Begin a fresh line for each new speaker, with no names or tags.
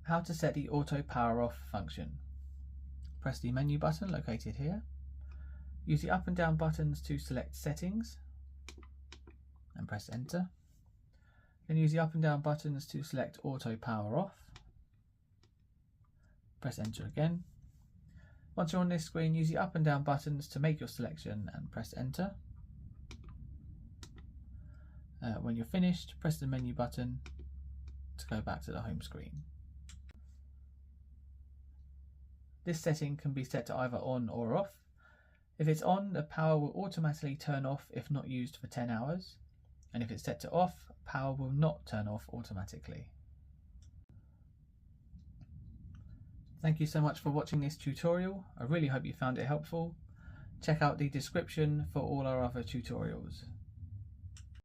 How to set the auto power off function. Press the menu button located here. Use the up and down buttons to select settings and press enter. Then use the up and down buttons to select auto power off. Press enter again. Once you're on this screen, use the up and down buttons to make your selection and press enter. When you're finished, press the menu button to go back to the home screen. This setting can be set to either on or off. If it's on, the power will automatically turn off if not used for 10 hours. And if it's set to off, power will not turn off automatically. Thank you so much for watching this tutorial. I really hope you found it helpful. Check out the description for all our other tutorials.